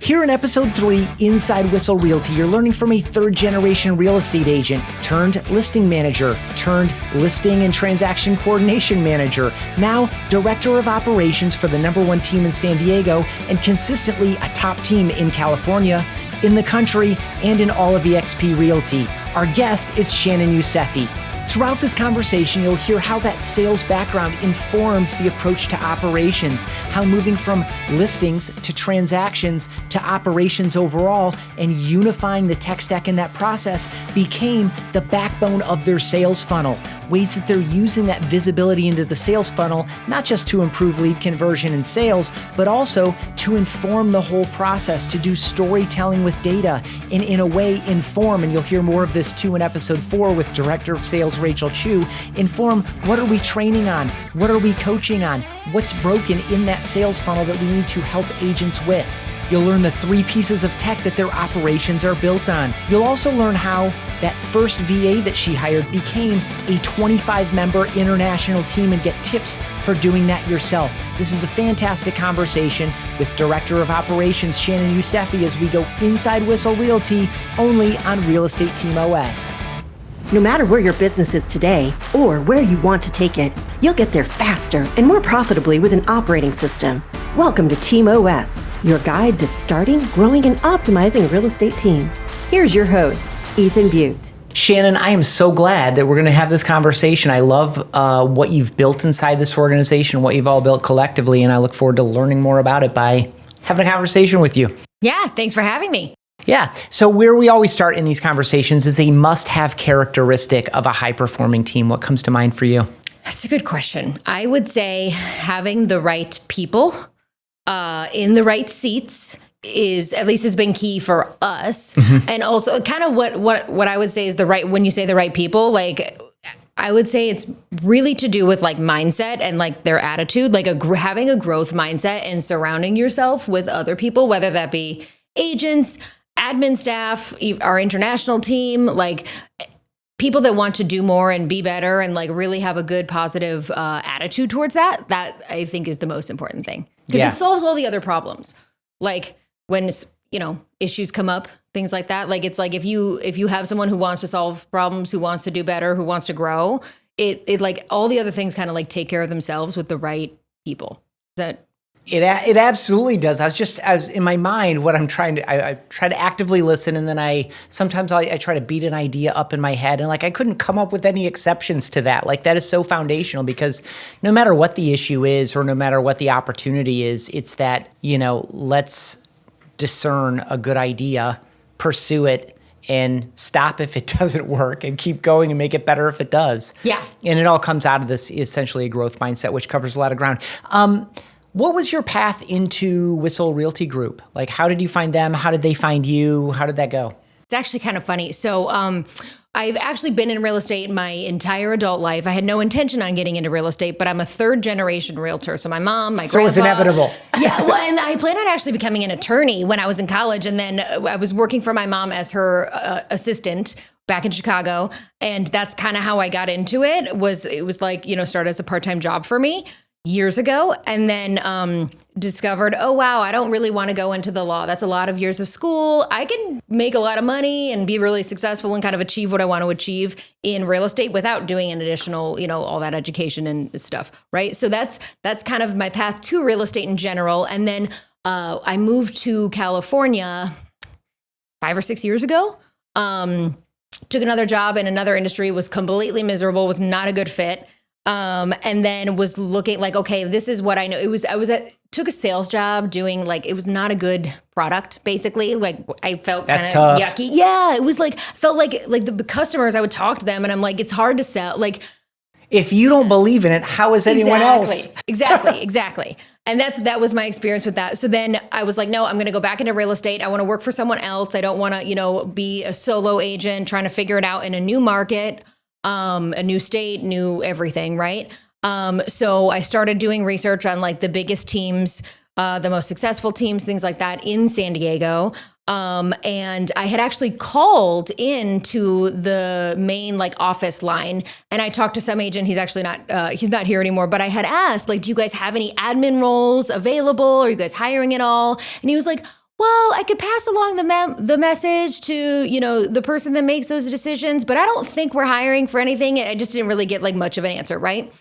Here in episode 3, Inside Whissel Realty, you're learning from a third-generation real estate agent turned listing manager, turned listing and transaction coordination manager, now director of operations for the #1 team in San Diego, and consistently a top team in California, in the country, and in all of eXp Realty. Our guest is Shannon Youssefi. Throughout this conversation, you'll hear how that sales background informs the approach to operations, how moving from listings to transactions to operations overall and unifying the tech stack in that process became the backbone of their sales funnel. Ways that they're using that visibility into the sales funnel, not just to improve lead conversion and sales, but also to inform the whole process, to do storytelling with data, and in a way inform, and you'll hear more of this too in episode 4 with Director of Sales Rachel Chu, inform what are we training on, what are we coaching on, what's broken in that sales funnel that we need to help agents with. You'll learn the 3 pieces of tech that their operations are built on. You'll also learn how that first VA that she hired became a 25-member international team and get tips for doing that yourself. This is a fantastic conversation with Director of Operations Shannon Youssefi as we go inside Whissel Realty, only on Real Estate Team OS. No matter where your business is today or where you want to take it, you'll get there faster and more profitably with an operating system. Welcome to Team OS, your guide to starting, growing, and optimizing a real estate team. Here's your host, Ethan Butte. Shannon, I am so glad that we're going to have this conversation. I love what you've built inside this organization, what you've all built collectively, and I look forward to learning more about it by having a conversation with you. Yeah, thanks for having me. Yeah. So where we always start in these conversations is a must-have characteristic of a high-performing team. What comes to mind for you? That's a good question. I would say having the right people in the right seats is, at least has been key for us. Mm-hmm. And also kind of what I would say is the right, when you say the right people, like I would say it's really to do with like mindset and like their attitude, like having a growth mindset and surrounding yourself with other people, whether that be agents, admin staff, our international team, like people that want to do more and be better and like really have a good positive attitude towards that I think is the most important thing. Because it solves all the other problems. Like when, issues come up, things like that. Like it's like if you have someone who wants to solve problems, who wants to do better, who wants to grow, it like all the other things kind of like take care of themselves with the right people. It absolutely does. I was in my mind, what I'm trying to, I try to actively listen, and then sometimes I try to beat an idea up in my head, and like I couldn't come up with any exceptions to that. Like that is so foundational, because no matter what the issue is or no matter what the opportunity is, it's that, let's discern a good idea, pursue it, and stop if it doesn't work, and keep going and make it better if it does. Yeah. And it all comes out of this essentially a growth mindset, which covers a lot of ground. What was your path into Whissel Realty Group? Like, how did you find them? How did they find you? How did that go? It's actually kind of funny. So I've actually been in real estate my entire adult life. I had no intention on getting into real estate, but I'm a third-generation realtor. So my mom, my grandpa. So it was inevitable. Yeah, well, and I planned on actually becoming an attorney when I was in college. And then I was working for my mom as her assistant back in Chicago. And that's kind of how I got into it. It was like, started as a part-time job for me years ago, and then discovered, oh, wow, I don't really want to go into the law. That's a lot of years of school. I can make a lot of money and be really successful and kind of achieve what I want to achieve in real estate without doing an additional, all that education and stuff, right? So that's kind of my path to real estate in general. And then I moved to California 5 or 6 years ago. Took another job in another industry, was completely miserable, was not a good fit. And then was looking like, okay, this is what I know. Took a sales job doing like, it was not a good product, basically. Like I felt kind of yucky. Yeah. It was like, felt like the customers, I would talk to them and I'm like, it's hard to sell. Like, if you don't believe in it, how is anyone else? Exactly. And that was my experience with that. So then I was like, no, I'm going to go back into real estate. I want to work for someone else. I don't want to, be a solo agent trying to figure it out in a new market. A new state, new everything, right? So I started doing research on like the biggest teams, the most successful teams, things like that in San Diego. And I had actually called into the main like office line, and I talked to some agent. He's actually he's not here anymore, but I had asked, like, do you guys have any admin roles available? Are you guys hiring at all? And he was like, well, I could pass along the message to, the person that makes those decisions, but I don't think we're hiring for anything. I just didn't really get like much of an answer, right?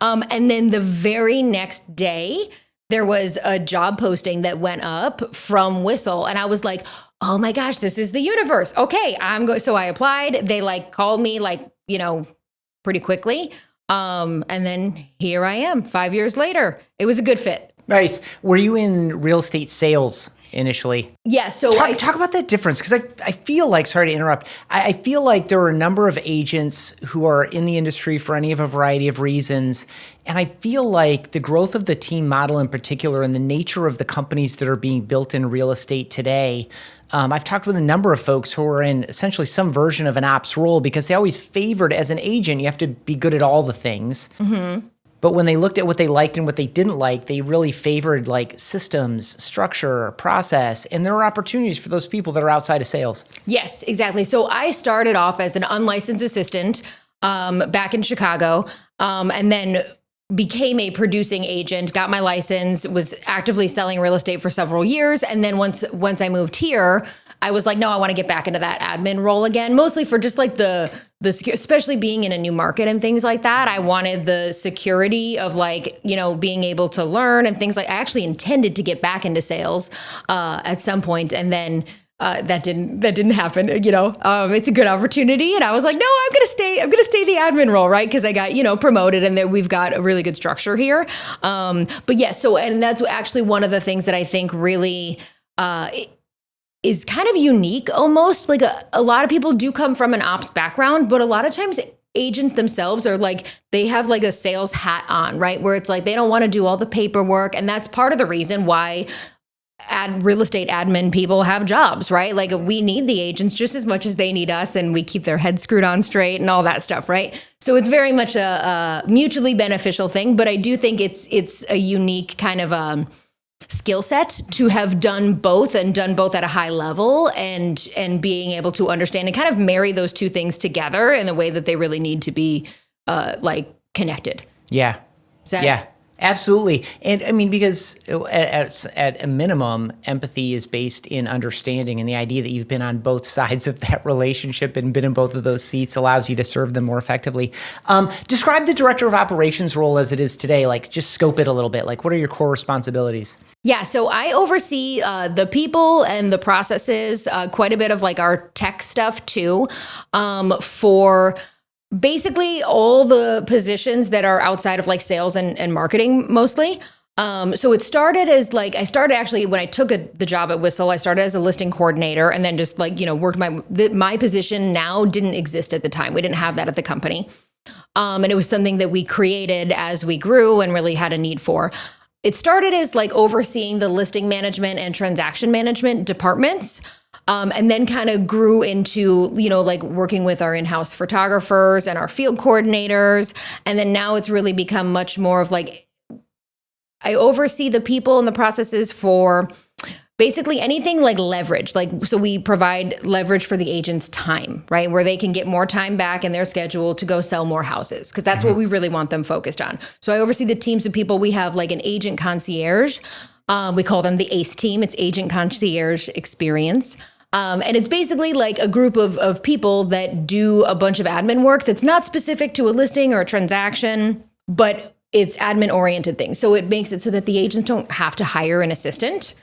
And then the very next day, there was a job posting that went up from Whissel, and I was like, oh my gosh, this is the universe. Okay, so I applied. They like called me pretty quickly. And then here I am 5 years later. It was a good fit. Nice. Were you in real estate sales initially? Yeah. So talk about that difference, because I feel like, sorry to interrupt, I feel like there are a number of agents who are in the industry for any of a variety of reasons. And I feel like the growth of the team model in particular and the nature of the companies that are being built in real estate today, I've talked with a number of folks who are in essentially some version of an ops role because they always favored, as an agent, you have to be good at all the things. Mm-hmm. But when they looked at what they liked and what they didn't like, they really favored like systems, structure, process. And there are opportunities for those people that are outside of sales. Yes, exactly. So I started off as an unlicensed assistant back in Chicago, and then became a producing agent, got my license, was actively selling real estate for several years. And then once I moved here, I was like, no, I want to get back into that admin role again, mostly for just like the especially being in a new market and things like that. I wanted the security of being able to learn and things like. I actually intended to get back into sales at some point, and then that didn't happen. It's a good opportunity, and I was like, no, I'm gonna stay the admin role, right? Because I got promoted, and then we've got a really good structure here. But yeah, and that's actually one of the things that I think really is kind of unique almost. Like a lot of people do come from an ops background, but a lot of times agents themselves are like, they have like a sales hat on, right? Where it's like, they don't want to do all the paperwork. And that's part of the reason why real estate admin people have jobs, right? Like we need the agents just as much as they need us, and we keep their heads screwed on straight and all that stuff, right? So it's very much a mutually beneficial thing, but I do think it's a unique kind of skill set to have done both at a high level, and being able to understand and kind of marry those two things together in the way that they really need to be connected. Yeah. Yeah. Absolutely. And I mean, because at a minimum, empathy is based in understanding, and the idea that you've been on both sides of that relationship and been in both of those seats allows you to serve them more effectively. Describe the director of operations role as it is today. Like, just scope it a little bit. Like, what are your core responsibilities? Yeah, so I oversee the people and the processes, quite a bit of like our tech stuff too, for basically all the positions that are outside of like sales and marketing mostly. So it started as like, I started actually when I took the job at Whissel, I started as a listing coordinator, and then just worked my position now didn't exist at the time. We didn't have that at the company. And it was something that we created as we grew and really had a need for. It started as like overseeing the listing management and transaction management departments. And then kind of grew into, like working with our in-house photographers and our field coordinators. And then now it's really become much more of like, I oversee the people and the processes for basically anything like leverage. So we provide leverage for the agent's time, right? Where they can get more time back in their schedule to go sell more houses, because that's what we really want them focused on. So I oversee the teams of people. We have like an agent concierge. We call them the ACE team. It's Agent Concierge Experience. And it's basically like a group of people that do a bunch of admin work that's not specific to a listing or a transaction, but it's admin-oriented things. So it makes it so that the agents don't have to hire an assistant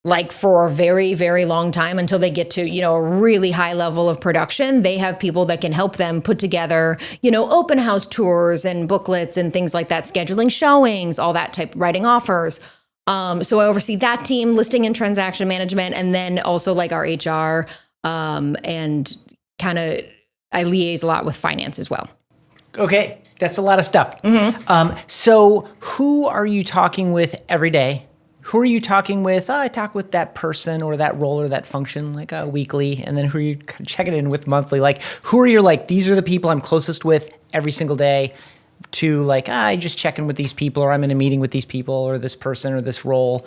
like for a very, very long time until they get to, a really high level of production. They have people that can help them put together, open house tours and booklets and things like that, scheduling showings, all that type, writing offers. So I oversee that team, listing and transaction management, and then also like our HR, and kind of I liaise a lot with finance as well. Okay, that's a lot of stuff. Mm-hmm. So who are you talking with every day? Who are you talking with? I talk with that person or that role or that function like weekly, and then who are you checking in with monthly? Like, who are your these are the people I'm closest with every single day? To like, I just check in with these people, or I'm in a meeting with these people or this person or this role,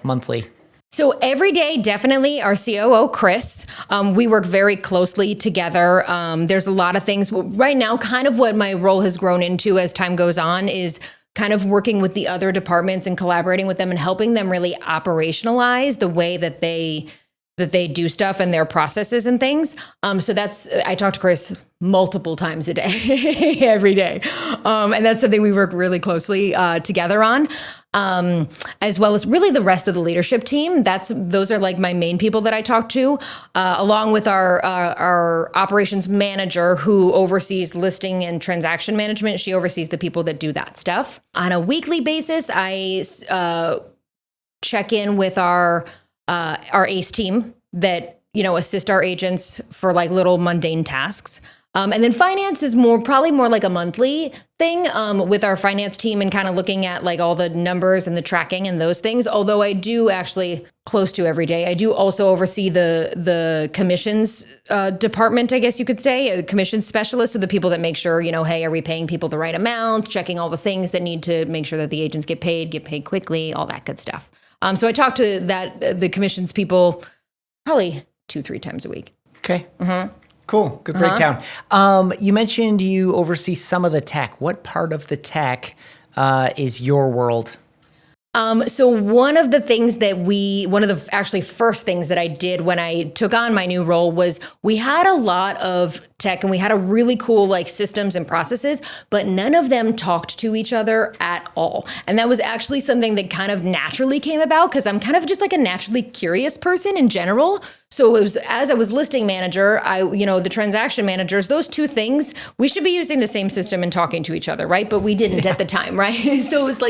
monthly. So every day, definitely our COO, Chris, we work very closely together. There's a lot of things right now, kind of what my role has grown into as time goes on is kind of working with the other departments and collaborating with them and helping them really operationalize the way that they do stuff and their processes and things. So I talk to Chris multiple times a day, every day. And that's something we work really closely together on, as well as really the rest of the leadership team. Those are like my main people that I talk to, along with our operations manager who oversees listing and transaction management. She oversees the people that do that stuff. On a weekly basis, I check in with our ACE team that, assist our agents for like little mundane tasks. And then finance is probably more like a monthly thing with our finance team and kind of looking at like all the numbers and the tracking and those things. Although I do actually close to every day, I do also oversee the commissions department, I guess you could say, a commissions specialist. So the people that make sure, hey, are we paying people the right amount, checking all the things that need to make sure that the agents get paid quickly, all that good stuff. So I talk to the commissions people probably 2-3 times a week. Okay. Mm-hmm. Cool. Good breakdown. You mentioned you oversee some of the tech. What part of the tech is your world? So one of the actually first things that I did when I took on my new role was we had a lot of tech and we had a really cool like systems and processes, but none of them talked to each other at all. And that was actually something that kind of naturally came about because I'm kind of just like a naturally curious person in general. So it was, as I was listing manager, the transaction managers, those two things, we should be using the same system and talking to each other, right? But we didn't at the time, right? So it was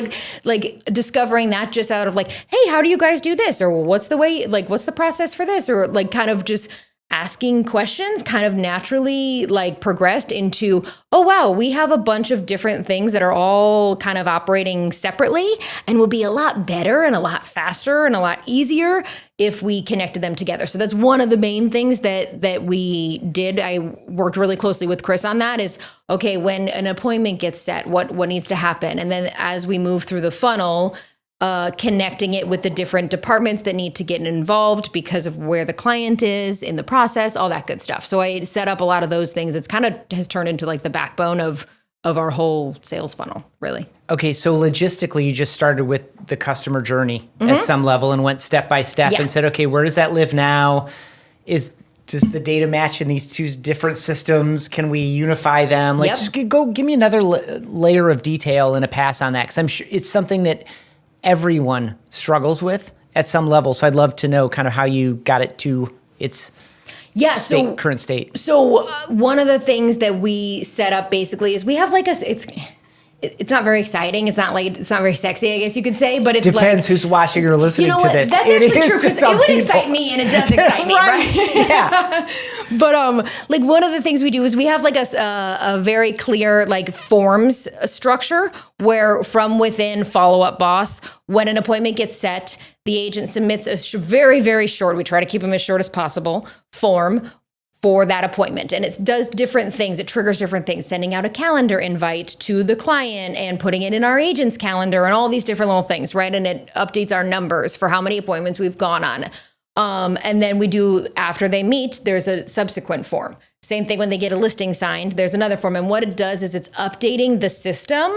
like discovering that just out of like, hey, how do you guys do this? Or what's the process for this? Or like kind of just asking questions kind of naturally like progressed into, oh, wow, we have a bunch of different things that are all kind of operating separately and will be a lot better and a lot faster and a lot easier if we connected them together. So that's one of the main things that we did. I worked really closely with Chris on that is, okay, when an appointment gets set, what needs to happen? And then as we move through the funnel, connecting it with the different departments that need to get involved because of where the client is in the process, all that good stuff. So I set up a lot of those things. It's kind of has turned into like the backbone of our whole sales funnel, really. Okay, so logistically, you just started with the customer journey at some level and went step by step and said, okay, where does that live now? Does the data match in these two different systems? Can we unify them? Like, just give me another layer of detail and a pass on that, because I'm sure it's something that everyone struggles with at some level. So I'd love to know kind of how you got it to its current state. So one of the things that we set up basically is we have like it's not very exciting. It's not very sexy, I guess you could say, but it depends who's watching or listening to this. That's actually true because it would excite me and it does excite me, right? Yeah. But like one of the things we do is we have like a very clear like forms structure where from within follow-up boss, when an appointment gets set, the agent submits a very, very short, we try to keep them as short as possible, form for that appointment. And it does different things. It triggers different things, sending out a calendar invite to the client and putting it in our agent's calendar and all these different little things, right? And it updates our numbers for how many appointments we've gone on. And then we do, after they meet, there's a subsequent form. Same thing when they get a listing signed, there's another form. And what it does is it's updating the system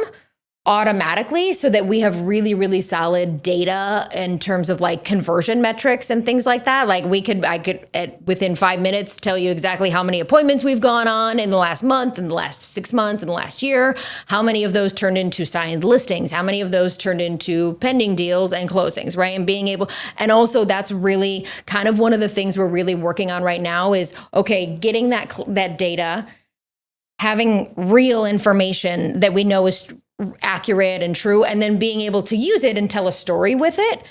automatically so that we have really, really solid data in terms of like conversion metrics and things like that. Like I could within 5 minutes tell you exactly how many appointments we've gone on in the last month, in the last 6 months, in the last year, how many of those turned into signed listings, how many of those turned into pending deals and closings, right? And also that's really kind of one of the things we're really working on right now is, okay, getting that data, having real information that we know is accurate and true, and then being able to use it and tell a story with it,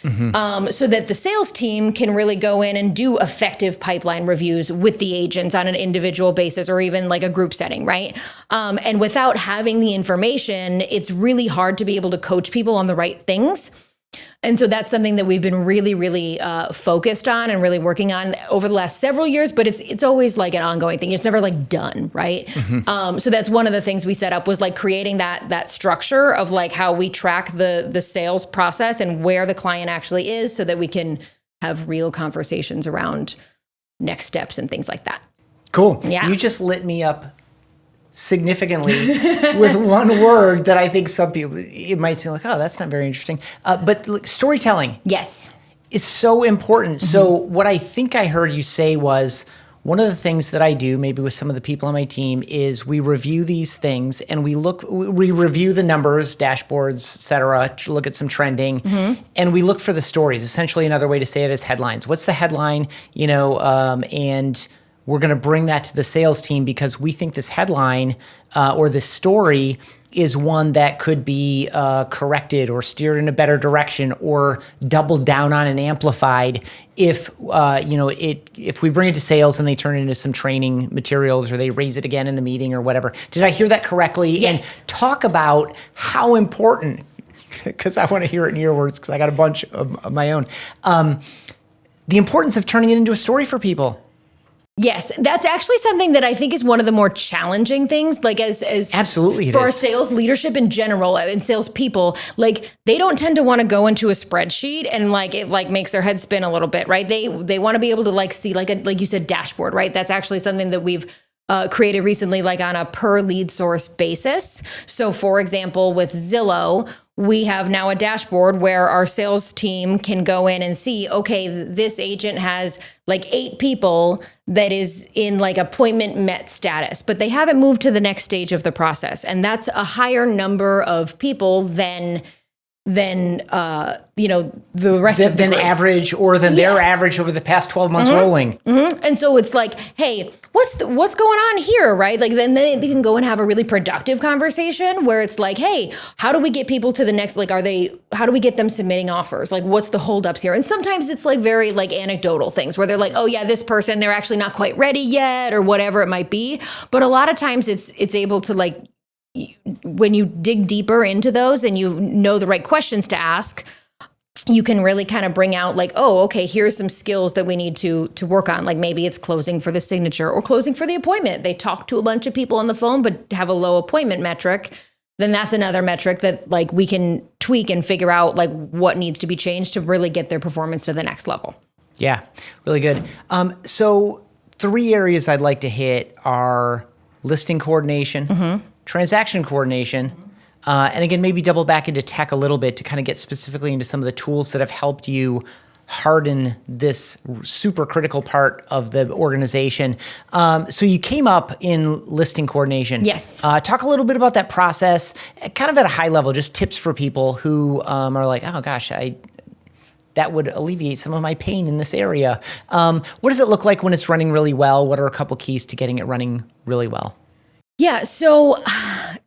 so that the sales team can really go in and do effective pipeline reviews with the agents on an individual basis or even like a group setting, right? And without having the information, it's really hard to be able to coach people on the right things. And so that's something that we've been really, really focused on and really working on over the last several years, but it's always like an ongoing thing. It's never like done, right? So that's one of the things we set up was like creating that structure of like how we track the sales process and where the client actually is so that we can have real conversations around next steps and things like that. Cool. Yeah. You just lit me up significantly with one word that I think some people, it might seem like, oh, that's not very interesting. But like, storytelling. Yes. Is so important. Mm-hmm. So what I think I heard you say was, one of the things that I do, maybe with some of the people on my team, is we review these things and we review the numbers, dashboards, et cetera, look at some trending, and we look for the stories. Essentially, another way to say it is headlines. What's the headline? And we're going to bring that to the sales team because we think this headline or this story is one that could be corrected or steered in a better direction or doubled down on and amplified if we bring it to sales and they turn it into some training materials or they raise it again in the meeting or whatever. Did I hear that correctly? Yes. And talk about how important, because I want to hear it in your words because I got a bunch of my own, the importance of turning it into a story for people. Yes, that's actually something that I think is one of the more challenging things, like as absolutely for our sales leadership in general and salespeople, like they don't tend to want to go into a spreadsheet and like it like makes their head spin a little bit, right? They want to be able to like see like you said, dashboard, right? That's actually something that we've created recently, like on a per lead source basis. So for example, with Zillow, we have now a dashboard where our sales team can go in and see, okay, this agent has like 8 people that is in like appointment met status, but they haven't moved to the next stage of the process. And that's a higher number of people than the rest of the group. Average or than their average over the past 12 months rolling. And so it's like, hey, what's going on here, right? Like then they can go and have a really productive conversation where it's like, hey, how do we get people to the next, like, how do we get them submitting offers? Like, what's the holdups here? And sometimes it's like very like anecdotal things where they're like, oh yeah, this person, they're actually not quite ready yet or whatever it might be. But a lot of times it's able to like, when you dig deeper into those and you know the right questions to ask, you can really kind of bring out like, oh, okay, here's some skills that we need to work on. Like maybe it's closing for the signature or closing for the appointment. They talk to a bunch of people on the phone, but have a low appointment metric. Then that's another metric that like we can tweak and figure out like what needs to be changed to really get their performance to the next level. Yeah, really good. So 3 areas I'd like to hit are listing coordination, transaction coordination, and again, maybe double back into tech a little bit to kind of get specifically into some of the tools that have helped you harden this super critical part of the organization. So you came up in listing coordination. Yes. Talk a little bit about that process, kind of at a high level, just tips for people who are like, oh gosh, that would alleviate some of my pain in this area. What does it look like when it's running really well? What are a couple keys to getting it running really well? Yeah, so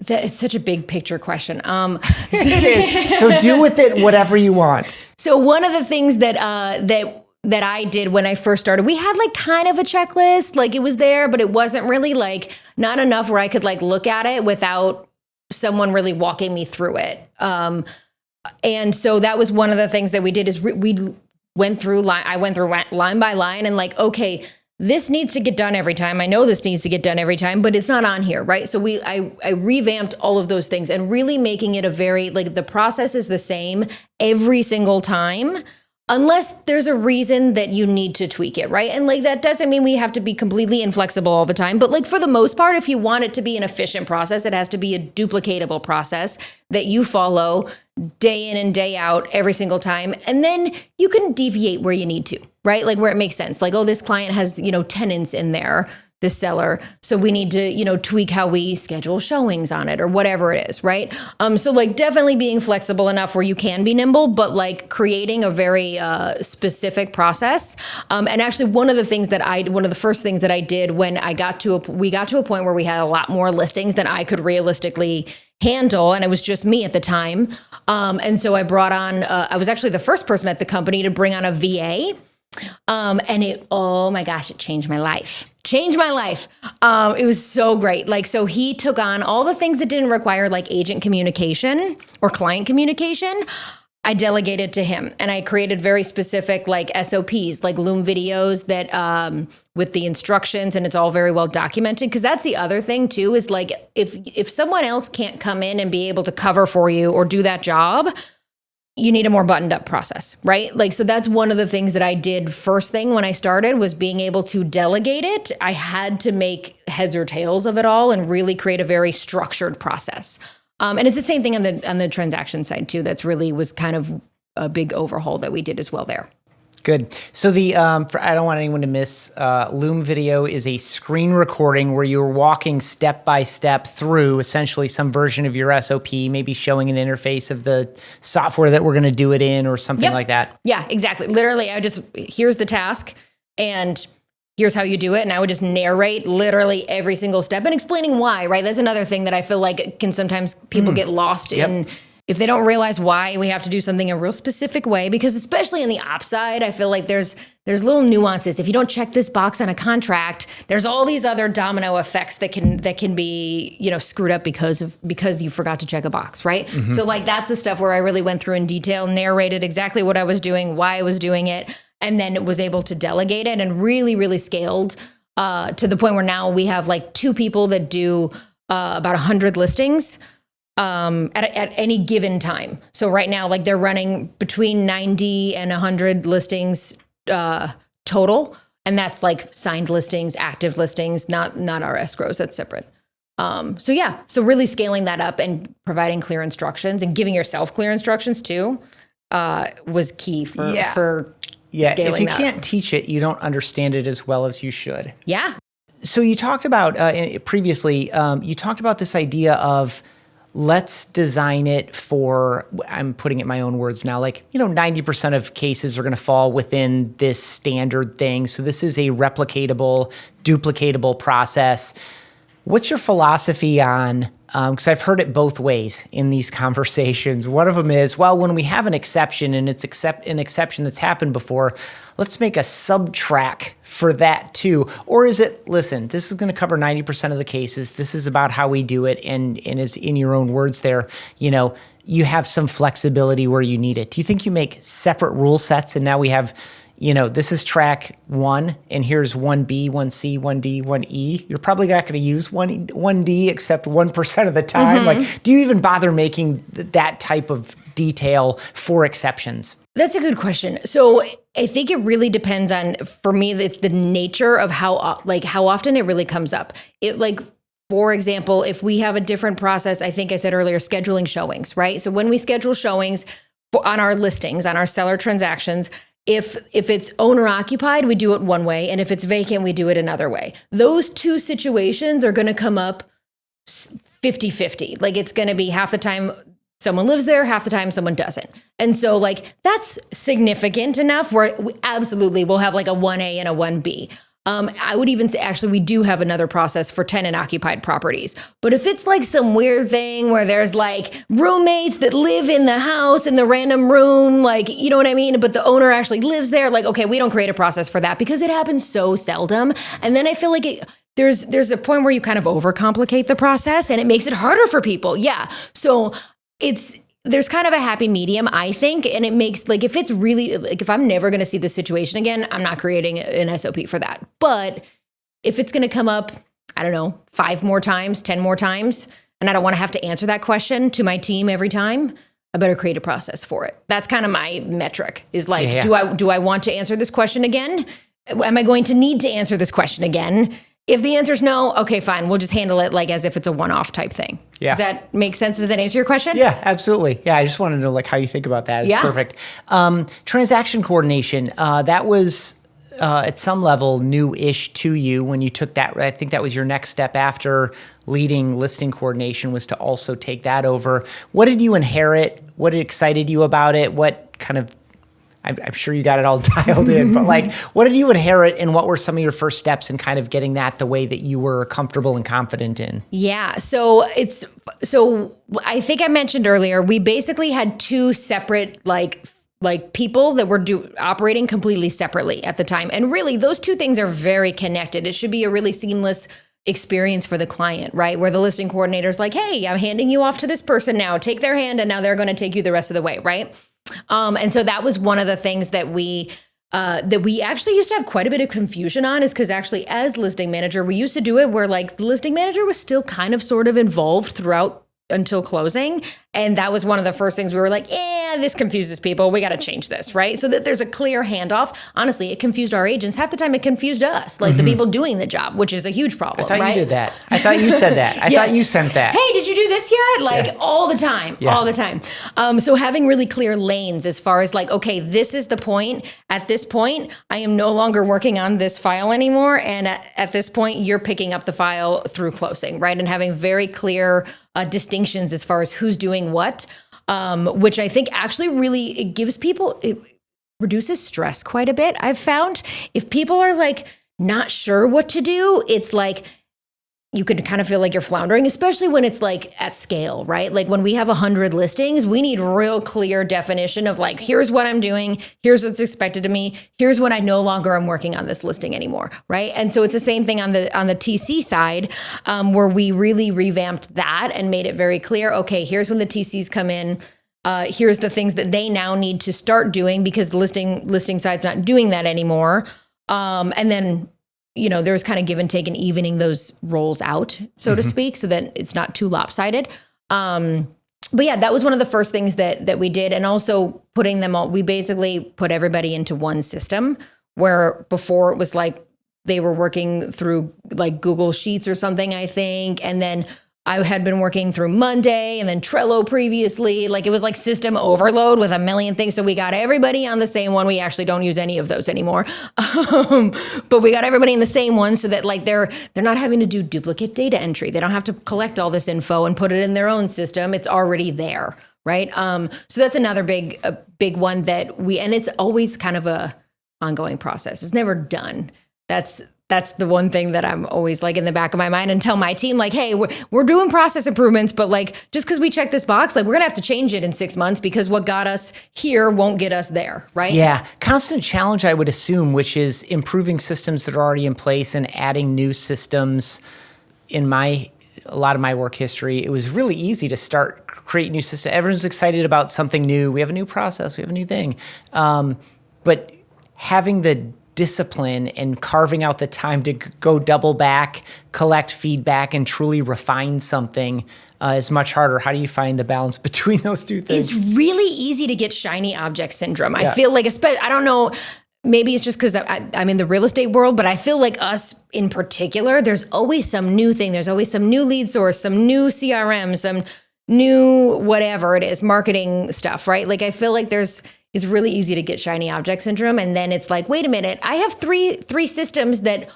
it's such a big picture question. It is. So do with it whatever you want. So one of the things that I did when I first started, we had like kind of a checklist, like it was there, but it wasn't really like not enough where I could like look at it without someone really walking me through it. And so that was one of the things that we did is we went through line by line and like, okay, this needs to get done every time. I know this needs to get done every time, but it's not on here, right? So I revamped all of those things and really making it a very, like the process is the same every single time, unless there's a reason that you need to tweak it, right? And like that doesn't mean we have to be completely inflexible all the time, but like for the most part, if you want it to be an efficient process, it has to be a duplicatable process that you follow day in and day out every single time. And then you can deviate where you need to, right? Like where it makes sense. Like, oh, this client has, tenants in there, this seller. So we need to, tweak how we schedule showings on it or whatever it is, right? So like definitely being flexible enough where you can be nimble, but like creating a very specific process. And actually one of the first things that I did when we got to a point where we had a lot more listings than I could realistically handle. And it was just me at the time. And so I brought on, I was actually the first person at the company to bring on a VA. And oh my gosh, it changed my life. It was so great. Like, so he took on all the things that didn't require like agent communication or client communication. I delegated to him and I created very specific like SOPs, like Loom videos that, with the instructions, and it's all very well documented. Cause that's the other thing too, is like, if someone else can't come in and be able to cover for you or do that job, you need a more buttoned up process, right? Like, so that's one of the things that I did first thing when I started was being able to delegate it. I had to make heads or tails of it all and really create a very structured process. And it's the same thing on the transaction side too. That's really was kind of a big overhaul that we did as well there. Good. So I don't want anyone to miss, Loom Video is a screen recording where you're walking step by step through essentially some version of your SOP, maybe showing an interface of the software that we're going to do it in or something like that. Yeah, exactly. Literally, here's the task and here's how you do it. And I would just narrate literally every single step and explaining why, right? That's another thing that I feel like can sometimes people get lost in. If they don't realize why we have to do something a real specific way, because especially on the ops side, I feel like there's little nuances. If you don't check this box on a contract, there's all these other domino effects that can be, screwed up because you forgot to check a box, right? Mm-hmm. So like that's the stuff where I really went through in detail, narrated exactly what I was doing, why I was doing it, and then was able to delegate it and really, really scaled to the point where now we have like 2 people that do about 100 listings. At any given time. So right now, like they're running between 90 and 100 listings total. And that's like signed listings, active listings, not our escrows, that's separate. So really scaling that up and providing clear instructions and giving yourself clear instructions too was key for scaling if you that. can't teach it, you don't understand it as well as you should. Yeah. So you talked about, previously, you talked about this idea of let's design it for, I'm putting it in my own words now, 90% of cases are going to fall within this standard thing. So this is a replicatable, duplicatable process. What's your philosophy on, because I've heard it both ways in these conversations. One of them is, well, when we have an exception and it's an exception that's happened before, let's make a sub-track for that too. Or is it, listen, this is going to cover 90% of the cases. This is about how we do it. And as in your own words there, you have some flexibility where you need it. Do you think you make separate rule sets and now we have, this is track 1 and here's 1B, 1C, 1D, 1E. You're probably not going to use 1D except 1% of the time. Mm-hmm. Like, do you even bother making that type of detail for exceptions? That's a good question. So I think it really depends on, for me, it's the nature of how often it really comes up. For example, if we have a different process, I think I said earlier, scheduling showings, right? So when we schedule showings on our listings, on our seller transactions, if it's owner occupied, we do it one way. And if it's vacant, we do it another way. Those 2 situations are going to come up 50-50. Like it's going to be half the time someone lives there, half the time someone doesn't. And so that's significant enough where we absolutely will have like a 1A and a 1B. I would even say, actually, we do have another process for tenant occupied properties. But if it's like some weird thing where there's like roommates that live in the house in the random room, you know what I mean? But the owner actually lives there, okay, we don't create a process for that because it happens so seldom. And then I feel like there's a point where you kind of overcomplicate the process and it makes it harder for people. Yeah. So there's kind of a happy medium, I think. And it makes, if it's really, if I'm never going to see this situation again, I'm not creating an SOP for that. But if it's going to come up, I don't know, 5 more times, 10 more times, and I don't want to have to answer that question to my team every time, I better create a process for it. That's kind of my metric is do I want to answer this question again? Am I going to need to answer this question again? If the answer is no, okay, fine. We'll just handle it as if it's a one-off type thing. Yeah. Does that make sense? Does that answer your question? Yeah, absolutely. Yeah, I just want to know how you think about that. It's perfect. Transaction coordination, that was at some level new-ish to you when you took that. I think that was your next step after leading listing coordination was to also take that over. What did you inherit? What excited you about it? What kind of I'm sure you got it all dialed in, but what did you inherit and what were some of your first steps in kind of getting that the way that you were comfortable and confident in? Yeah. So I think I mentioned earlier, we basically had 2 separate, people that were operating completely separately at the time. And really those 2 things are very connected. It should be a really seamless experience for the client, right? Where the listing coordinator's like, hey, I'm handing you off to this person now, take their hand and now they're going to take you the rest of the way, right? And so that was one of the things that we actually used to have quite a bit of confusion on is because actually as listing manager, we used to do it where the listing manager was still kind of sort of involved throughout until closing. And that was one of the first things we were like, this confuses people. We got to change this, right? So that there's a clear handoff. Honestly, it confused our agents. Half the time it confused us, like the people doing the job, which is a huge problem, I thought right? you did that. I thought you said that. I Yes. thought you sent that. Hey, did you do this yet? Like all the time, all the time. So having really clear lanes as far as like, okay, this is the point. At this point, I am no longer working on this file anymore. And at this point, you're picking up the file through closing, right? And having very clear distinctions as far as who's doing what, which I think actually really, it gives people, it reduces stress quite a bit. I've found if people are like not sure what to do, it's like, you can kind of feel like you're floundering, especially when it's like at scale, right? Like when we have 100 listings, we need real clear definition of like, here's what I'm doing, here's what's expected of me, here's when I no longer am working on this listing anymore, right? And so it's the same thing on the TC side, where we really revamped that and made it very clear. Okay, here's when the TCs come in. Here's the things that they now need to start doing because the listing side's not doing that anymore. And then there's kind of give and take and evening those roles out, so to speak, so that it's not too lopsided. But yeah, that was one of the first things that we did. And also putting them all, we basically put everybody into one system where before it was like they were working through like Google Sheets or something, I think. And then I had been working through Monday and then Trello previously. Like it was like system overload with a million things. So we got everybody on the same one. We actually don't use any of those anymore. But we got everybody in the same one so that like they're not having to do duplicate data entry. They don't have to collect all this info and put it in their own system. It's already there, right? So that's another big one that and it's always kind of a ongoing process. It's never done. That's the one thing that I'm always like in the back of my mind and tell my team like, hey, we're doing process improvements, but like just because we check this box, like we're gonna have to change it in 6 months because what got us here won't get us there, right? Yeah, constant challenge, I would assume, which is improving systems that are already in place and adding new systems. In a lot of my work history, it was really easy to create new systems. Everyone's excited about something new. We have a new process, we have a new thing. But having the discipline and carving out the time to go double back, collect feedback, and truly refine something is much harder. How do you find the balance between those two things? It's really easy to get shiny object syndrome. I feel like, I don't know, maybe it's just because I'm in the real estate world, but I feel like us in particular, there's always some new thing. There's always some new lead source, some new CRM, some new whatever it is, marketing stuff, right? Like I feel like it's really easy to get shiny object syndrome. And then it's like, wait a minute, I have three systems that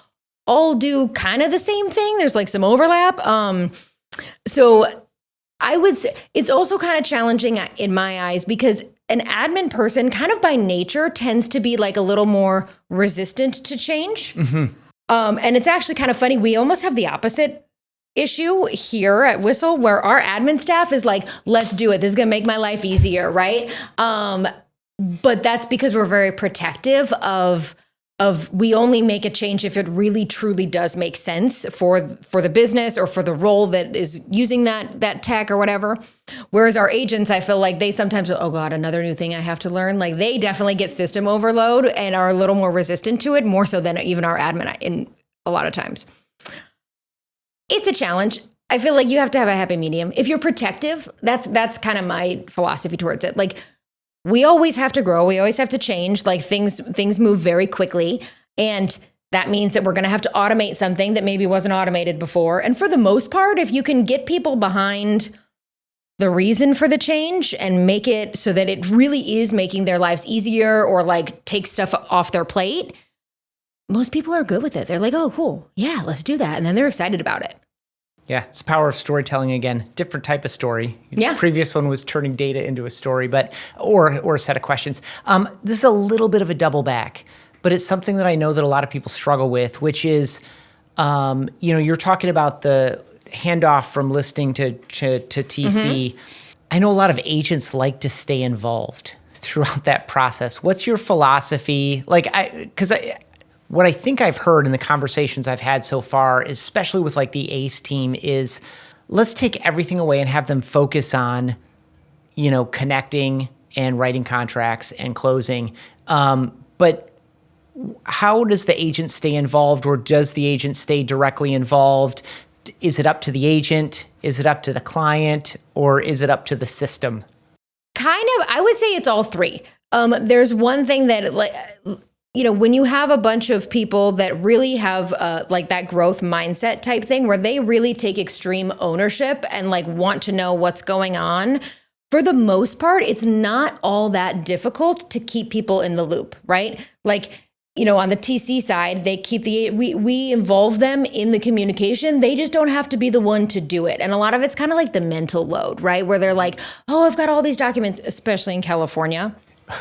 all do kind of the same thing. There's like some overlap. So I would say it's also kind of challenging in my eyes because an admin person kind of by nature tends to be like a little more resistant to change. And it's actually kind of funny. We almost have the opposite issue here at Whissel where our admin staff is like, let's do it. This is going to make my life easier, right? But that's because we're very protective of we only make a change if it really truly does make sense for the business or for the role that is using that tech or whatever. Whereas our agents, I feel like they sometimes, oh God, another new thing I have to learn. Like they definitely get system overload and are a little more resistant to it, more so than even our admin in a lot of times. It's a challenge. I feel like you have to have a happy medium. If you're protective, that's kind of my philosophy towards it. Like we always have to grow. We always have to change. Like things move very quickly. And that means that we're going to have to automate something that maybe wasn't automated before. And for the most part, if you can get people behind the reason for the change and make it so that it really is making their lives easier or like take stuff off their plate, most people are good with it. They're like, oh, cool. Yeah, let's do that. And then they're excited about it. Yeah, it's the power of storytelling again. Different type of story. Yeah. The previous one was turning data into a story, or a set of questions. This is a little bit of a double back, but it's something that I know that a lot of people struggle with, which is, you're talking about the handoff from listing to TC. I know a lot of agents like to stay involved throughout that process. What's your philosophy? What I think I've heard in the conversations I've had so far, especially with like the ACE team, is let's take everything away and have them focus on, connecting and writing contracts and closing. But how does the agent stay involved, or does the agent stay directly involved? Is it up to the agent? Is it up to the client? Or is it up to the system? I would say it's all three. There's one thing that when you have a bunch of people that really have like that growth mindset type thing where they really take extreme ownership and like want to know what's going on, for the most part, it's not all that difficult to keep people in the loop, right? Like, on the TC side, they keep we involve them in the communication. They just don't have to be the one to do it. And a lot of it's kind of like the mental load, right? Where they're like, oh, I've got all these documents, especially in California.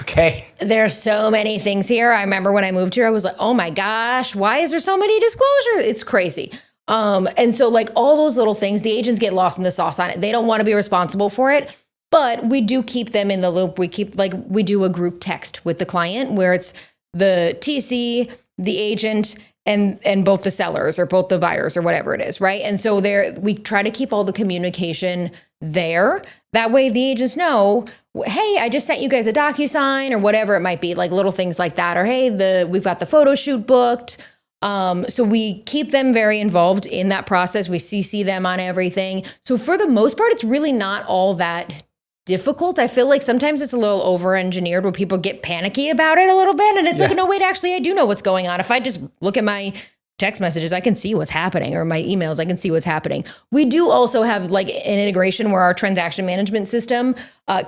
Okay. There's so many things here. I remember when I moved here, I was like, oh my gosh, why is there so many disclosures? It's crazy. And so like all those little things, the agents get lost in the sauce on it. They don't want to be responsible for it. But we do keep them in the loop. We do a group text with the client where it's the TC, the agent, and both the sellers or both the buyers or whatever it is, right? And so we try to keep all the communication there. That way the agents know, hey, I just sent you guys a DocuSign or whatever it might be, like little things like that. Or hey, we've got the photo shoot booked. So we keep them very involved in that process. We CC them on everything. So for the most part, it's really not all that difficult. I feel like sometimes it's a little over-engineered where people get panicky about it a little bit. And it's like, no, wait, actually, I do know what's going on. If I just look at my text messages, I can see what's happening, or my emails, I can see what's happening. We do also have like an integration where our transaction management system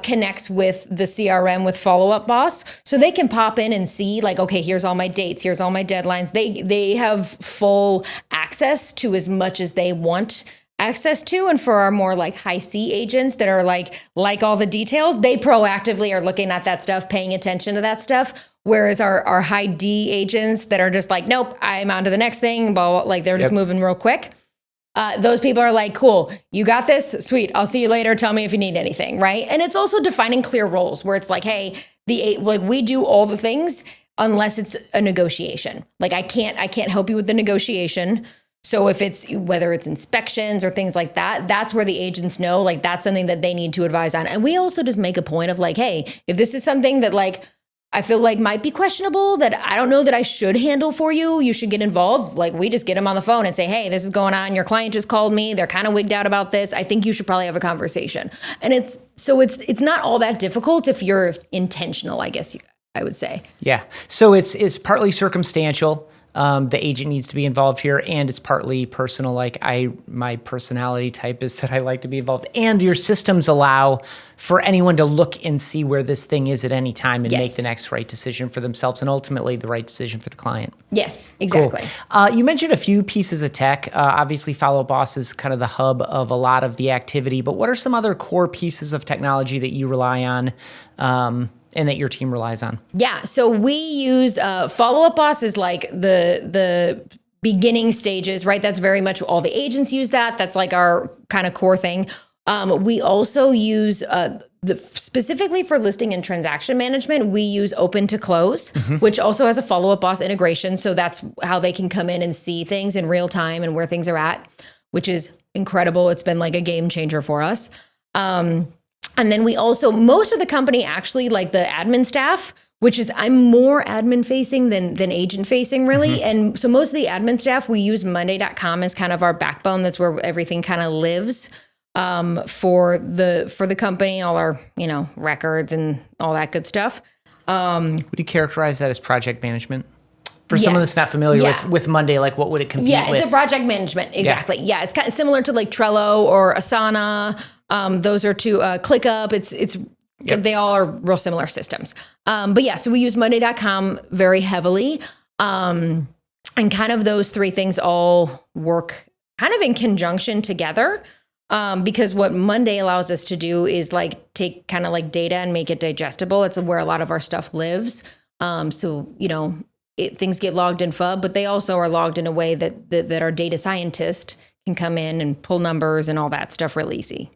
connects with the CRM with Follow Up Boss. So they can pop in and see like, okay, here's all my dates, here's all my deadlines. They have full access to as much as they want access to. And for our more like high C agents that are like all the details, they proactively are looking at that stuff, paying attention to that stuff. Whereas our high D agents that are just like, nope, I'm on to the next thing, but like they're just moving real quick. Those people are like, cool, you got this, sweet, I'll see you later, tell me if you need anything, right? And it's also defining clear roles where it's like, hey, we do all the things unless it's a negotiation. Like I can't help you with the negotiation. So if whether it's inspections or things like that, that's where the agents know, like that's something that they need to advise on. And we also just make a point of like, hey, if this is something that like, I feel like might be questionable that I don't know that I should handle for you, you should get involved. Like we just get them on the phone and say, hey, this is going on. Your client just called me. They're kind of wigged out about this. I think you should probably have a conversation. And it's not all that difficult if you're intentional, I guess I would say. Yeah. So it's partly circumstantial. The agent needs to be involved here, and it's partly personal. Like my personality type is that I like to be involved, and your systems allow for anyone to look and see where this thing is at any time and make the next right decision for themselves, and ultimately the right decision for the client. Yes, exactly. Cool. You mentioned a few pieces of tech. Obviously, Follow Boss is kind of the hub of a lot of the activity, but what are some other core pieces of technology that you rely on? And that your team relies on? Yeah, so we use Follow Up Boss is like the beginning stages, right? That's very much all the agents use that. That's like our kind of core thing. We also use specifically for listing and transaction management, we use Open to Close, which also has a Follow Up Boss integration. So that's how they can come in and see things in real time and where things are at, which is incredible. It's been like a game changer for us. And then we also, most of the company actually, like the admin staff, which is, I'm more admin facing than agent facing really. And so most of the admin staff, we use Monday.com as kind of our backbone. That's where everything kind of lives for the company, all our, records and all that good stuff. Would you characterize that as project management? For someone that's not familiar with Monday, like what would it compete with? Yeah, it's a project management. Exactly. Yeah, it's kind of similar to like Trello or Asana. Those are two, ClickUp. They all are real similar systems. But yeah, so we use Monday.com very heavily. And kind of those three things all work kind of in conjunction together. Because what Monday allows us to do is like take kind of like data and make it digestible. It's where a lot of our stuff lives. Things get logged in FUB, but they also are logged in a way that our data scientist can come in and pull numbers and all that stuff real easy.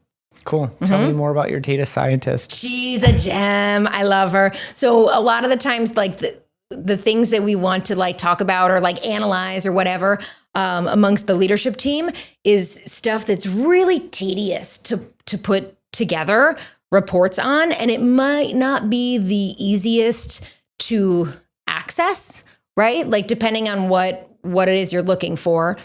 Cool. Tell me more about your data scientist. She's a gem. I love her. So a lot of the times, like the things that we want to like talk about or like analyze or whatever amongst the leadership team is stuff that's really tedious to put together reports on, and it might not be the easiest to access, right? Like depending on what it is you're looking for.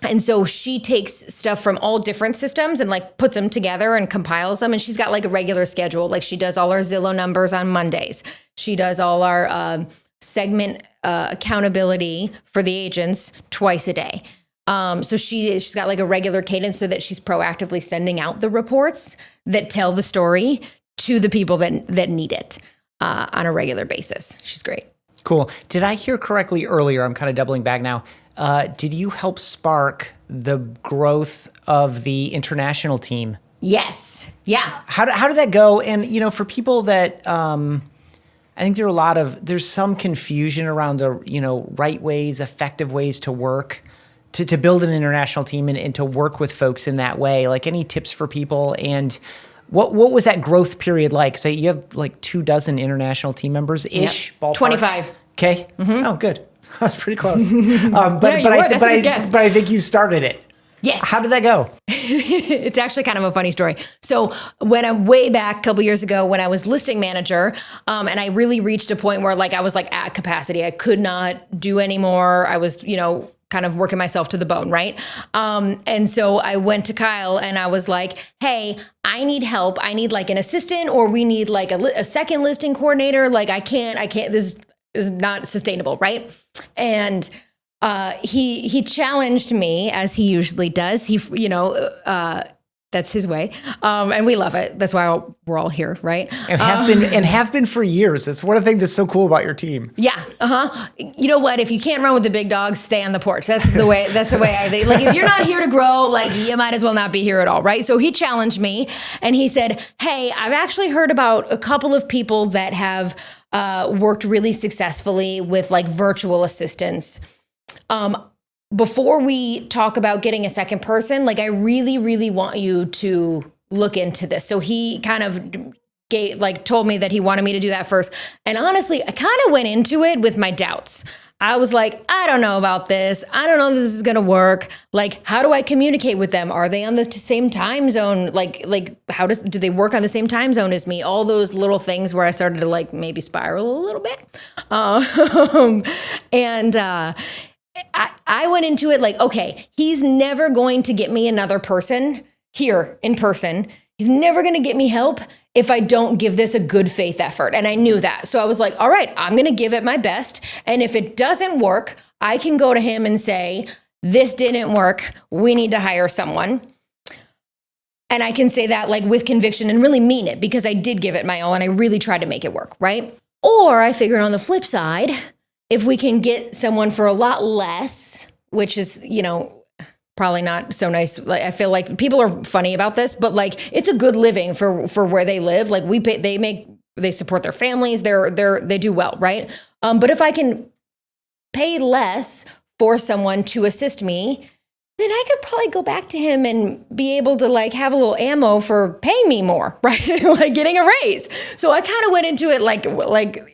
And so she takes stuff from all different systems and like puts them together and compiles them. And she's got like a regular schedule. Like she does all our Zillow numbers on Mondays. She does all our segment accountability for the agents twice a day. So she's got like a regular cadence so that she's proactively sending out the reports that tell the story to the people that need it on a regular basis. She's great. Cool. Did I hear correctly earlier? I'm kind of doubling back now. Did you help spark the growth of the international team? Yes. Yeah. How did that go? And, for people that, I think there's some confusion around the, right ways, effective ways to work, to build an international team and to work with folks in that way. Like any tips for people? And what was that growth period like? So you have like 24 international team members-ish? Yep. 25. Okay. Mm-hmm. Oh, good. That's pretty close. But I think you started it. Yes. How did that go? It's actually kind of a funny story. So when I'm way back a couple years ago, when I was listing manager, and I really reached a point where like I was like at capacity, I could not do anymore. I was, kind of working myself to the bone, right? And so I went to Kyle and I was like, hey, I need help. I need like an assistant, or we need like a second listing coordinator. Like I can't, this is not sustainable, right? And he challenged me, as he usually does. That's his way, and we love it. That's why we're all here, right? And have been for years. That's one of the things that's so cool about your team. Yeah. You know what? If you can't run with the big dogs, stay on the porch. That's the way I think. Like if you're not here to grow, like you might as well not be here at all, right? So he challenged me, and he said, "Hey, I've actually heard about a couple of people that have worked really successfully with like virtual assistants. Before we talk about getting a second person, like I really, really want you to look into this." So he kind of told me that he wanted me to do that first. And honestly, I kind of went into it with my doubts. I was like, I don't know about this. I don't know if this is going to work. Like, how do I communicate with them? Are they on the same time zone? Like do they work on the same time zone as me? All those little things where I started to like maybe spiral a little bit. I went into it like, okay, he's never going to get me another person here in person. He's never going to get me help if I don't give this a good faith effort. And I knew that. So I was like, all right, I'm going to give it my best. And if it doesn't work, I can go to him and say, this didn't work. We need to hire someone. And I can say that like with conviction and really mean it, because I did give it my all and I really tried to make it work, right? Or I figured on the flip side, if we can get someone for a lot less, which is, probably not so nice. Like, I feel like people are funny about this, but like it's a good living for where they live. Like they support their families. They do well, right? But if I can pay less for someone to assist me, then I could probably go back to him and be able to like have a little ammo for paying me more, right? Like getting a raise. So I kind of went into it like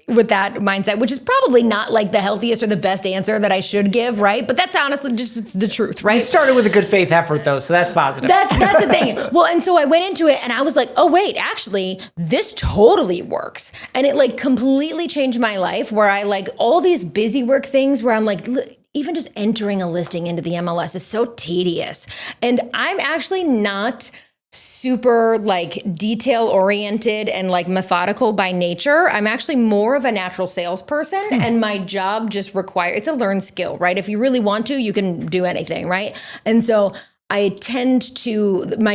with that mindset, which is probably not like the healthiest or the best answer that I should give, right? But that's honestly just the truth, right? You started with a good faith effort though, so that's positive. That's the thing. Well, and so I went into it and I was like, oh wait, actually, this totally works. And it like completely changed my life, where I like all these busy work things where I'm like, even just entering a listing into the MLS is so tedious. And I'm actually not super like detail oriented and like methodical by nature. I'm actually more of a natural salesperson, and my job just it's a learned skill, right? If you really want to, you can do anything, right? And so my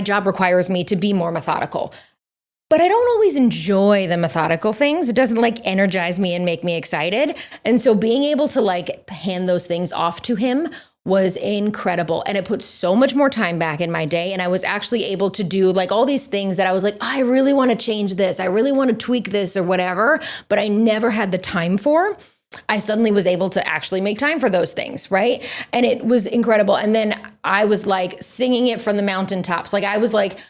job requires me to be more methodical. But I don't always enjoy the methodical things. It doesn't like energize me and make me excited. And so being able to like hand those things off to him was incredible. And it put so much more time back in my day. And I was actually able to do like all these things that I was like, I really want to change this. I really want to tweak this or whatever, but I never had the time for. I suddenly was able to actually make time for those things, right? And it was incredible. And then I was like singing it from the mountaintops. Like I was like,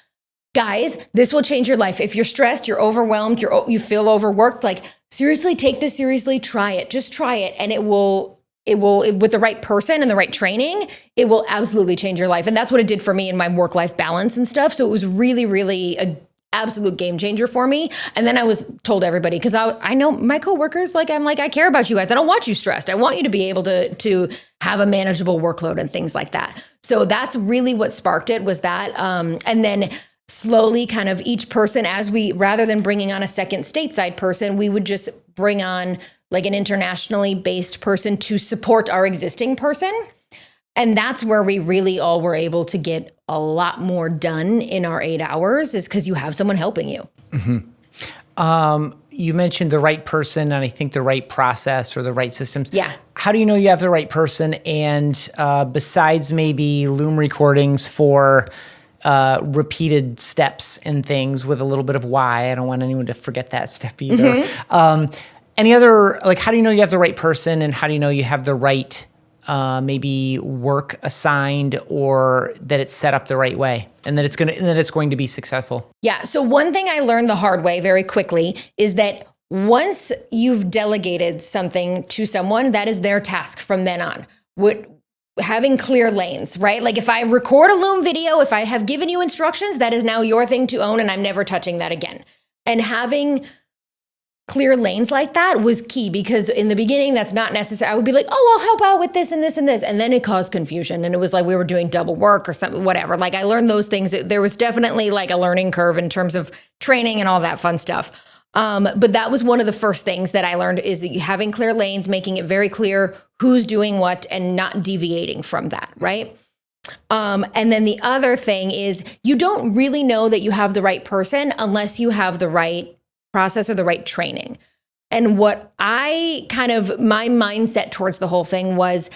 guys, this will change your life. If you're stressed, you're overwhelmed, you feel overworked, like seriously, take this seriously, try it, just try it. And it will, with the right person and the right training, it will absolutely change your life. And that's what it did for me in my work-life balance and stuff. So it was really, really an absolute game changer for me. And then I was told everybody, because I know my coworkers, like I'm like, I care about you guys. I don't want you stressed. I want you to be able to have a manageable workload and things like that. So that's really what sparked it, was that. And then slowly kind of each person, rather than bringing on a second stateside person, we would just bring on like an internationally based person to support our existing person. And that's where we really all were able to get a lot more done in our 8 hours, is because you have someone helping you. You mentioned the right person, and I think the right process or the right systems. Yeah. How do you know you have the right person? And besides maybe Loom recordings for repeated steps and things with a little bit of why, I don't want anyone to forget that step either. Any other, like, how do you know you have the right person, and how do you know you have the right maybe work assigned, or that it's set up the right way and that it's going to be successful? Yeah. So one thing I learned the hard way very quickly is that once you've delegated something to someone, that is their task from then on. Having clear lanes, right? Like if I record a Loom video, if I have given you instructions, that is now your thing to own, and I'm never touching that again. And having clear lanes like that was key, because in the beginning, that's not necessary. I would be like, oh, I'll help out with this and this and this. And then it caused confusion. And it was like we were doing double work or something, whatever. Like I learned those things. There was definitely like a learning curve in terms of training and all that fun stuff. But that was one of the first things that I learned, is having clear lanes, making it very clear who's doing what and not deviating from that, right? And then the other thing is, you don't really know that you have the right person unless you have the right process or the right training. And what my mindset towards the whole thing was,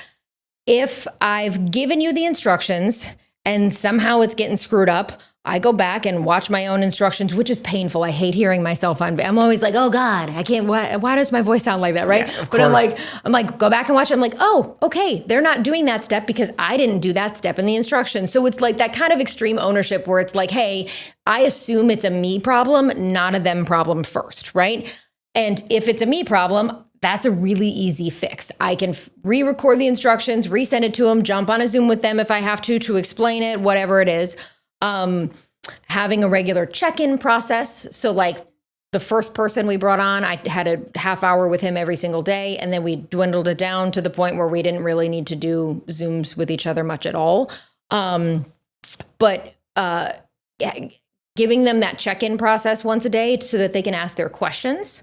if I've given you the instructions and somehow it's getting screwed up, I go back and watch my own instructions, which is painful. I hate hearing myself on. I'm always like, oh God, I can't. Why does my voice sound like that, right? Yeah, but I'm like, go back and watch it. I'm like, oh, okay, they're not doing that step because I didn't do that step in the instructions. So it's like that kind of extreme ownership where it's like, hey, I assume it's a me problem, not a them problem first, right? And if it's a me problem, that's a really easy fix. I can re-record the instructions, resend it to them, jump on a Zoom with them if I have to explain it, whatever it is. Having a regular check-in process. So like the first person we brought on, I had a half hour with him every single day. And then we dwindled it down to the point where we didn't really need to do Zooms with each other much at all. But giving them that check-in process once a day so that they can ask their questions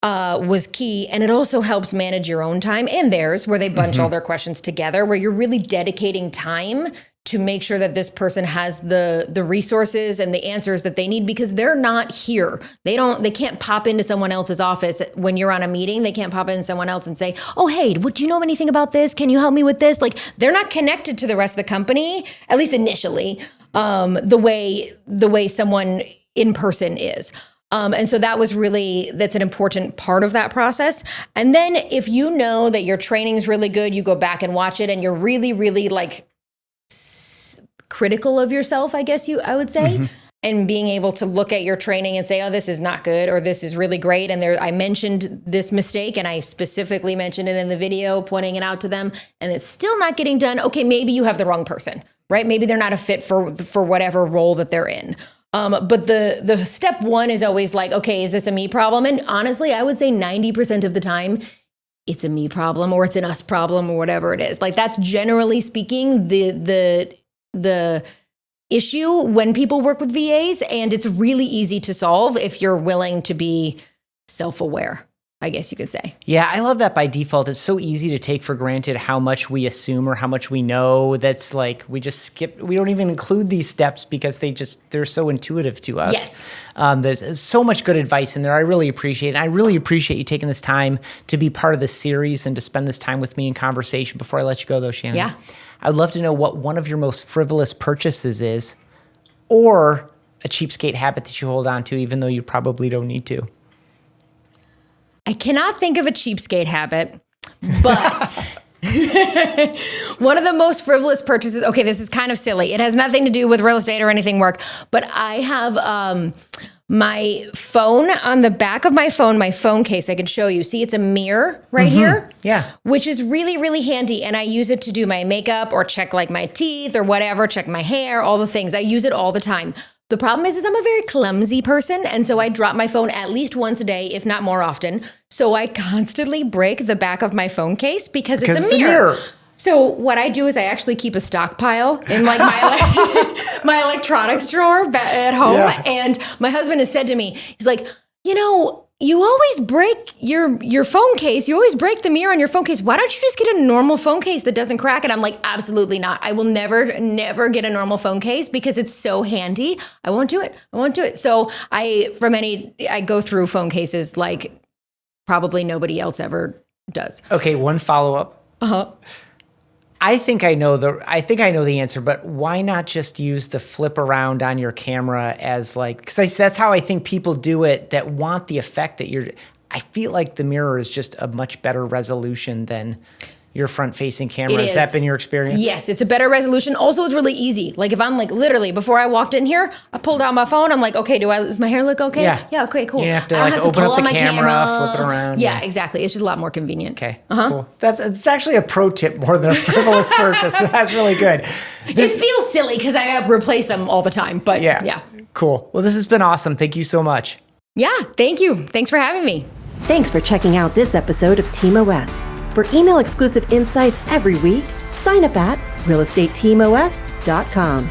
was key. And it also helps manage your own time and theirs, where they bunch all their questions together, where you're really dedicating time to make sure that this person has the resources and the answers that they need, because they're not here. They can't pop into someone else's office when you're on a meeting. They can't pop into someone else and say, oh, hey, do you know anything about this? Can you help me with this? Like, they're not connected to the rest of the company, at least initially, the way someone in person is. And so that's an important part of that process. And then if you know that your training is really good, you go back and watch it, and you're really, really like critical of yourself, I guess I would say, and being able to look at your training and say, oh, this is not good, or this is really great. And I mentioned this mistake, and I specifically mentioned it in the video, pointing it out to them, and it's still not getting done. Okay, maybe you have the wrong person, right? Maybe they're not a fit for whatever role that they're in. But the step one is always like, okay, is this a me problem? And honestly, I would say 90% of the time, it's a me problem, or it's an us problem, or whatever it is. Like, that's generally speaking the issue when people work with VAs, and it's really easy to solve if you're willing to be self-aware, I guess you could say. Yeah, I love that by default. It's so easy to take for granted how much we assume or how much we know. That's like, we just skip, we don't even include these steps because they're so intuitive to us. Yes. There's so much good advice in there. I really appreciate it. I really appreciate you taking this time to be part of this series and to spend this time with me in conversation. Before I let you go though, Shannon. Yeah. I'd love to know what one of your most frivolous purchases is, or a cheapskate habit that you hold on to even though you probably don't need to. I cannot think of a cheapskate habit, but one of the most frivolous purchases, okay, this is kind of silly. It has nothing to do with real estate or anything work, but I have my phone on the back of my phone case. I can show you. See, it's a mirror right here. Yeah. Which is really, really handy. And I use it to do my makeup or check like my teeth or whatever, check my hair, all the things. I use it all the time. The problem is I'm a very clumsy person, and so I drop my phone at least once a day, if not more often. So I constantly break the back of my phone case because it's a mirror. So what I do is I actually keep a stockpile in like my electronics drawer at home. Yeah. And my husband has said to me, he's like, you always break your phone case. You always break the mirror on your phone case. Why don't you just get a normal phone case that doesn't crack? And I'm like, absolutely not. I will never get a normal phone case because it's so handy. I won't do it. So I go through phone cases like probably nobody else ever does. Okay, one follow-up. Uh-huh. I think I know the answer, but why not just use the flip around on your camera as because that's how I think people do it that want the effect that I feel like the mirror is just a much better resolution than your front-facing camera. Has that been your experience? Yes, it's a better resolution. Also, it's really easy. Like if I'm literally before I walked in here, I pulled out my phone. I'm like, okay, does my hair look okay? Yeah. Okay, cool. You don't have to I don't open pull up out the my camera, flip it around. Yeah, exactly. It's just a lot more convenient. Okay, cool. It's actually a pro tip more than a frivolous purchase. So that's really good. It feels silly because I replace them all the time, but yeah. Cool. Well, this has been awesome. Thank you so much. Yeah, thank you. Thanks for having me. Thanks for checking out this episode of Team OS. For email exclusive insights every week, sign up at realestateteamos.com.